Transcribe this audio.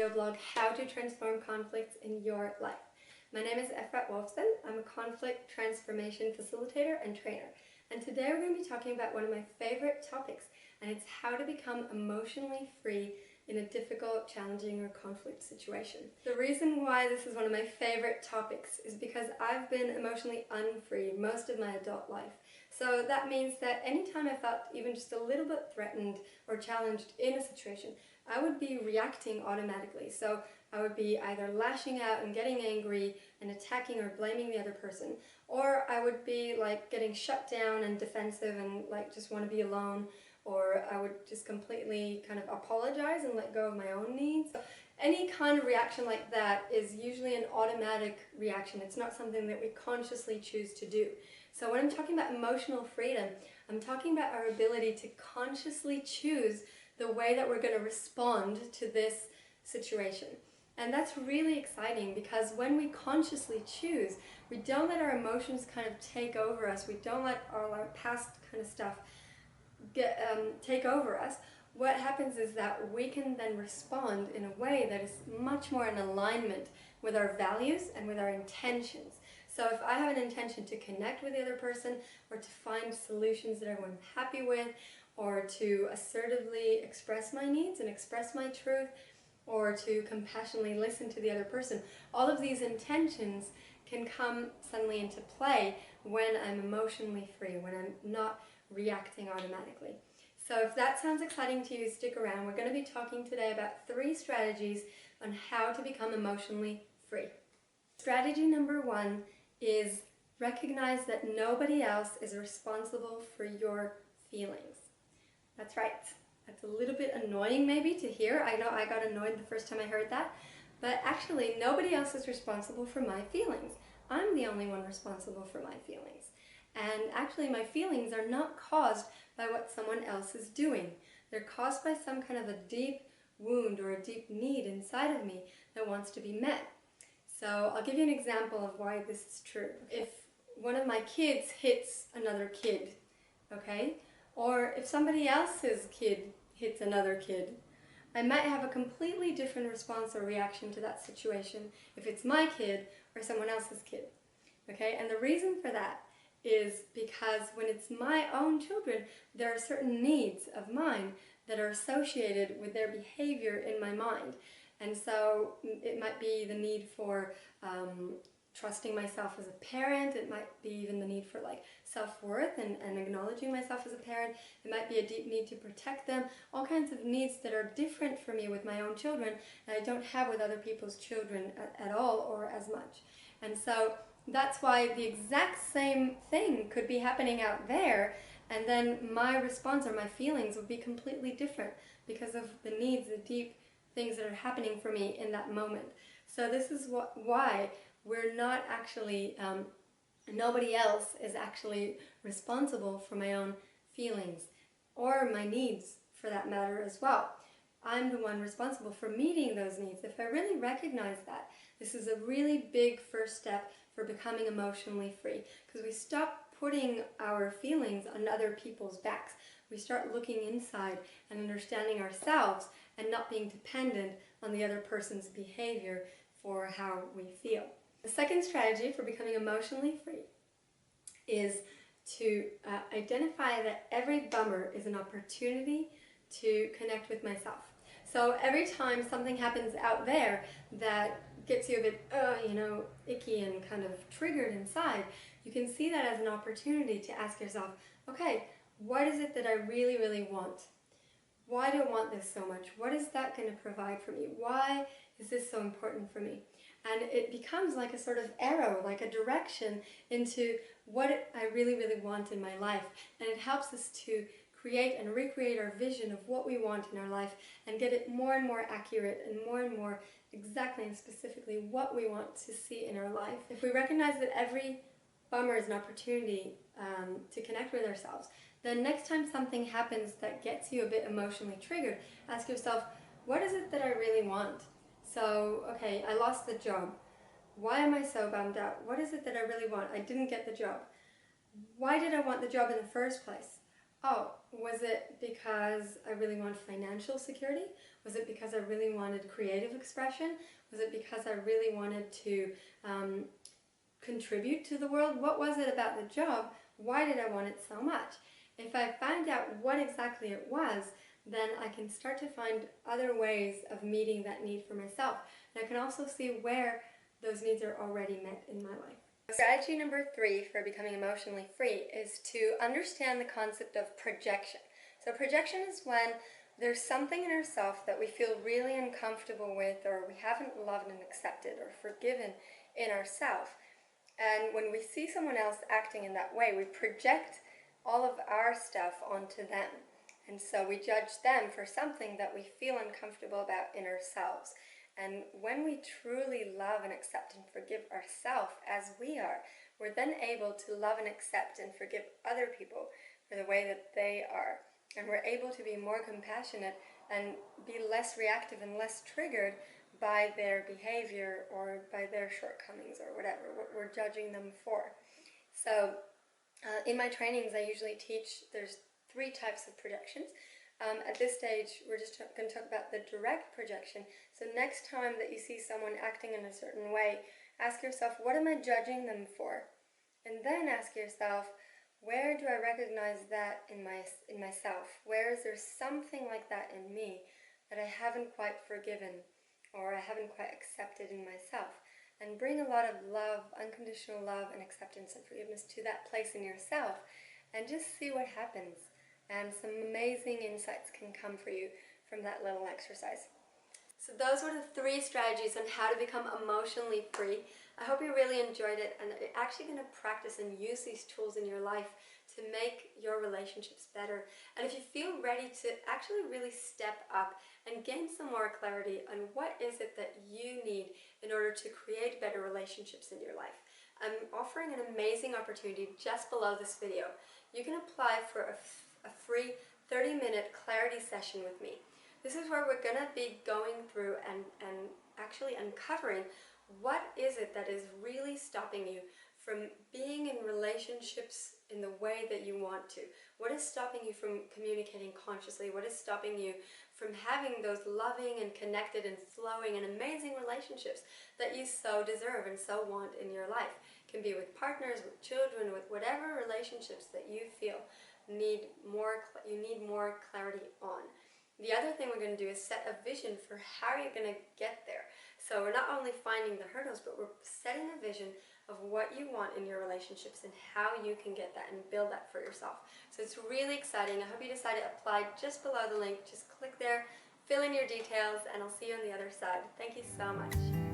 video blog, How to Transform Conflicts in Your Life. My name is Efrat Wolfson. I'm a conflict transformation facilitator and trainer. And today we're going to be talking about one of my favorite topics, and it's how to become emotionally free in a difficult, challenging, or conflict situation. The reason why this is one of my favorite topics is because I've been emotionally unfree most of my adult life. So that means that anytime I felt even just a little bit threatened or challenged in a situation, I would be reacting automatically. So I would be either lashing out and getting angry and attacking or blaming the other person, or I would be like getting shut down and defensive and like just want to be alone, or I would just completely kind of apologize and let go of my own needs. Any kind of reaction like that is usually an automatic reaction. It's not something that we consciously choose to do. So when I'm talking about emotional freedom, I'm talking about our ability to consciously choose the way that we're going to respond to this situation. And that's really exciting because when we consciously choose, we don't let our emotions kind of take over us. We don't let all our past kind of stuff take over us. What happens is that we can then respond in a way that is much more in alignment with our values and with our intentions. So if I have an intention to connect with the other person, or to find solutions that everyone's happy with, or to assertively express my needs and express my truth, or to compassionately listen to the other person, all of these intentions can come suddenly into play when I'm emotionally free, when I'm not reacting automatically. So if that sounds exciting to you, stick around. We're going to be talking today about 3 strategies on how to become emotionally free. Strategy number 1 is recognize that nobody else is responsible for your feelings. That's right. That's a little bit annoying maybe to hear. I know I got annoyed the first time I heard that, but actually nobody else is responsible for my feelings. I'm the only one responsible for my feelings. And actually my feelings are not caused by what someone else is doing. They're caused by some kind of a deep wound or a deep need inside of me that wants to be met. So I'll give you an example of why this is true. If one of my kids hits another kid, okay, or if somebody else's kid hits another kid, I might have a completely different response or reaction to that situation if it's my kid or someone else's kid, okay? And the reason for that is because when it's my own children, there are certain needs of mine that are associated with their behavior in my mind. And so it might be the need for trusting myself as a parent. It might be even the need for like self-worth and acknowledging myself as a parent. It might be a deep need to protect them. All kinds of needs that are different for me with my own children and I don't have with other people's children at all or as much. And so that's why the exact same thing could be happening out there, and then my response or my feelings would be completely different because of the needs, the deep things that are happening for me in that moment. So this is why we're not actually, nobody else is actually responsible for my own feelings or my needs for that matter as well. I'm the one responsible for meeting those needs. If I really recognize that, this is a really big first step for becoming emotionally free, because we stop putting our feelings on other people's backs. We start looking inside and understanding ourselves and not being dependent on the other person's behavior for how we feel. The second strategy for becoming emotionally free is to identify that every bummer is an opportunity to connect with myself. So every time something happens out there that gets you a bit, icky and kind of triggered inside, you can see that as an opportunity to ask yourself, okay, what is it that I really, really want? Why do I want this so much? What is that going to provide for me? Why is this so important for me? And it becomes like a sort of arrow, like a direction into what I really, really want in my life. And it helps us to create and recreate our vision of what we want in our life and get it more and more accurate and more exactly and specifically what we want to see in our life. If we recognize that every bummer is an opportunity to connect with ourselves, then next time something happens that gets you a bit emotionally triggered, ask yourself, what is it that I really want? So, okay, I lost the job. Why am I so bummed out? What is it that I really want? I didn't get the job. Why did I want the job in the first place? Oh, was it because I really wanted financial security? Was it because I really wanted creative expression? Was it because I really wanted to contribute to the world? What was it about the job? Why did I want it so much? If I find out what exactly it was, then I can start to find other ways of meeting that need for myself. And I can also see where those needs are already met in my life. Strategy number 3 for becoming emotionally free is to understand the concept of projection. So projection is when there's something in ourselves that we feel really uncomfortable with, or we haven't loved and accepted or forgiven in ourselves. And when we see someone else acting in that way, we project all of our stuff onto them. And so we judge them for something that we feel uncomfortable about in ourselves. And when we truly love and accept and forgive ourselves as we are, we're then able to love and accept and forgive other people for the way that they are. And we're able to be more compassionate and be less reactive and less triggered by their behavior or by their shortcomings or whatever, what we're judging them for. So in my trainings I usually teach there's 3 types of projections. At this stage we're just going to talk about the direct projection. So next time that you see someone acting in a certain way, ask yourself, what am I judging them for? And then ask yourself, where do I recognize that in myself? Where is there something like that in me that I haven't quite forgiven or I haven't quite accepted in myself? And bring a lot of love, unconditional love and acceptance and forgiveness to that place in yourself, and just see what happens. And some amazing insights can come for you from that little exercise. So those were the 3 strategies on how to become emotionally free. I hope you really enjoyed it and are actually going to practice and use these tools in your life to make your relationships better. And if you feel ready to actually really step up and gain some more clarity on what is it that you need in order to create better relationships in your life, I'm offering an amazing opportunity just below this video. You can apply for a free 30-minute clarity session with me. This is where we're going to be going through and actually uncovering what is it that is really stopping you from being in relationships in the way that you want to. What is stopping you from communicating consciously? What is stopping you from having those loving and connected and flowing and amazing relationships that you so deserve and so want in your life? It can be with partners, with children, with whatever relationships that you feel you need more clarity on. The other thing we're going to do is set a vision for how you're going to get there. So we're not only finding the hurdles, but we're setting a vision of what you want in your relationships and how you can get that and build that for yourself. So it's really exciting. I hope you decide to apply just below the link. Just click there, fill in your details, and I'll see you on the other side. Thank you so much.